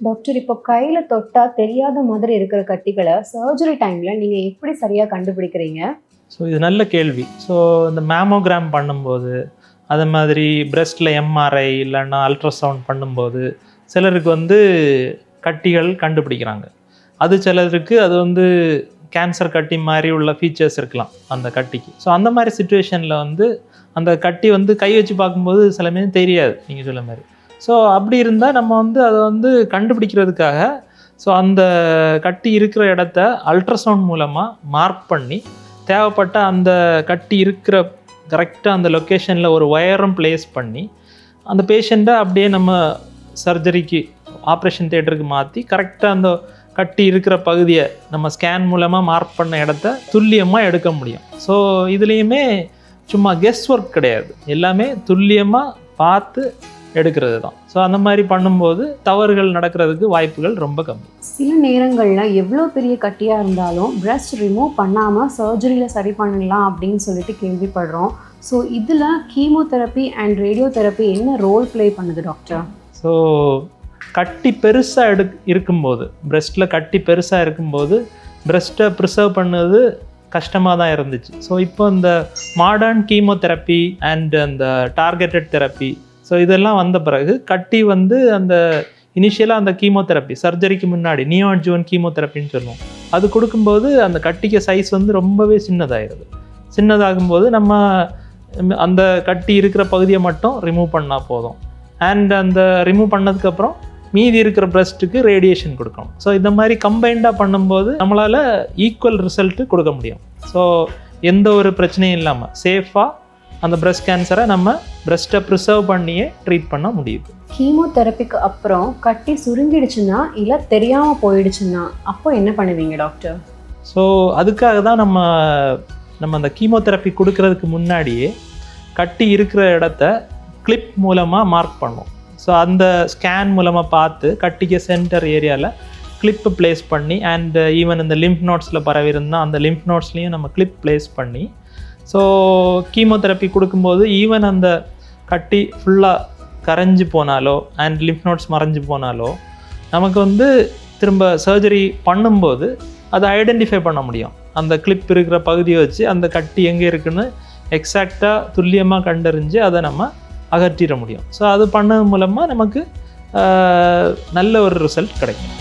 Doctor, இப்போ கையில தொட்டா தெரியாத மாதிரி இருக்கிற கட்டிகள சர்ஜரி டைம்ல நீங்க எப்படி சரியா கண்டுபிடிக்கிறீங்க? ஸோ இது நல்ல கேள்வி. ஸோ இந்த மேமோகிராம் பண்ணும்போது, அது மாதிரி பிரஸ்ட்டில் எம்ஆர்ஐ இல்லைன்னா அல்ட்ராசவுண்ட் பண்ணும்போது சிலருக்கு வந்து கட்டிகள் கண்டுபிடிக்கிறாங்க. அது சிலருக்கு அது வந்து கேன்சர் கட்டி மாதிரி உள்ள ஃபீச்சர்ஸ் இருக்கலாம் அந்த கட்டிக்கு. ஸோ அந்த மாதிரி சிச்சுவேஷனில் வந்து அந்த கட்டி வந்து கை வச்சு பார்க்கும்போது சில பேர் தெரியாது நீங்கள் சொல்ல மாதிரி. ஸோ அப்படி இருந்தால் நம்ம வந்து அதை வந்து கண்டுபிடிக்கிறதுக்காக ஸோ அந்த கட்டி இருக்கிற இடத்த அல்ட்ராசவுண்ட் மூலமாக மார்க் பண்ணி தேவைப்பட்ட அந்த கட்டி இருக்கிற கரெக்டாக அந்த லொக்கேஷனில் ஒரு ஒயரும் ப்ளேஸ் பண்ணி அந்த பேஷண்ட்டை அப்படியே நம்ம சர்ஜரிக்கு ஆப்ரேஷன் தியேட்டருக்கு மாற்றி கரெக்டாக அந்த கட்டி இருக்கிற பகுதியை நம்ம ஸ்கேன் மூலமாக மார்க் பண்ண இடத்த துல்லியமாக எடுக்க முடியும். ஸோ இதுலேயுமே சும்மா கெஸ் ஒர்க் கிடையாது, எல்லாமே துல்லியமாக பார்த்து எடுக்கிறது தான். ஸோ அந்த மாதிரி பண்ணும்போது தவறுகள் நடக்கிறதுக்கு வாய்ப்புகள் ரொம்ப கம்மி. சில நேரங்களில் எவ்வளோ பெரிய கட்டியாக இருந்தாலும் பிரஸ்ட் ரிமூவ் பண்ணாமல் சர்ஜரியில் சரி பண்ணலாம் அப்படின்னு சொல்லிட்டு கேள்விப்படுறோம். ஸோ இதில் கீமோதெரப்பி அண்ட் ரேடியோதெரப்பி என்ன ரோல் ப்ளே பண்ணுது டாக்டர்? ஸோ கட்டி பெருசாக இருக்கும்போது, பிரஸ்ட்டில் கட்டி பெருசாக இருக்கும்போது பிரஸ்ட்டை ப்ரிசர்வ் பண்ணது கஷ்டமாக தான் இருந்துச்சு. ஸோ இப்போ இந்த மாடர்ன் கீமோதெரப்பி அண்ட் அந்த டார்கெட்டட் தெரப்பி ஸோ இதெல்லாம் வந்த பிறகு கட்டி வந்து அந்த இனிஷியலாக அந்த கீமோதெரப்பி சர்ஜரிக்கு முன்னாடி நியோஅட்ஜுவன்ட் கீமோதெரப்பின்னு சொல்லுவோம், அது கொடுக்கும்போது அந்த கட்டிக்கு சைஸ் வந்து ரொம்பவே சின்னதாகிடுது. சின்னதாகும்போது நம்ம அந்த கட்டி இருக்கிற பகுதியை மட்டும் ரிமூவ் பண்ணால் போதும். அண்ட் அந்த ரிமூவ் பண்ணதுக்கப்புறம் மீதி இருக்கிற பிரஸ்ட்டுக்கு ரேடியேஷன் கொடுக்கணும். ஸோ இந்த மாதிரி கம்பைண்டாக பண்ணும்போது நம்மளால் ஈக்குவல் ரிசல்ட்டு கொடுக்க முடியும். ஸோ எந்த ஒரு பிரச்சனையும் இல்லாமல் சேஃபாக அந்த பிரஸ்ட் கேன்சரை நம்ம பிரஸ்ட்டை ப்ரிசர்வ் பண்ணியே ட்ரீட் பண்ண முடியுது. கீமோதெரப்பிக்கு அப்புறம் கட்டி சுருங்கிடுச்சுன்னா இல்லை தெரியாமல் போயிடுச்சுன்னா அப்போ என்ன பண்ணுவீங்க டாக்டர்? ஸோ அதுக்காக தான் நம்ம அந்த கீமோதெரப்பி கொடுக்கறதுக்கு முன்னாடியே கட்டி இருக்கிற இடத்த கிளிப் மூலமாக மார்க் பண்ணுவோம். ஸோ அந்த ஸ்கேன் மூலமாக பார்த்து கட்டிக்கு சென்டர் ஏரியாவில் கிளிப்பு ப்ளேஸ் பண்ணி அண்ட் ஈவன் இந்த லிம்ஃப் நோட்ஸில் பரவி இருந்தால் அந்த லிம்ஃப் நோட்ஸ்லேயும் நம்ம கிளிப் ப்ளேஸ் பண்ணி ஸோ கீமோதெரப்பி கொடுக்கும்போது ஈவன் அந்த கட்டி ஃபுல்லாக கரைஞ்சி போனாலோ அண்ட் லிம்ஃப் நோட்ஸ் மறைஞ்சு போனாலோ நமக்கு வந்து திரும்ப சர்ஜரி பண்ணும்போது அதை ஐடென்டிஃபை பண்ண முடியும். அந்த கிளிப் இருக்கிற பகுதியை வச்சு அந்த கட்டி எங்கே இருக்குன்னு எக்ஸாக்டாக துல்லியமாக கண்டறிஞ்சு அதை நம்ம அகற்றிட முடியும். ஸோ அது பண்ணது மூலமாக நமக்கு நல்ல ஒரு ரிசல்ட் கிடைக்கும்.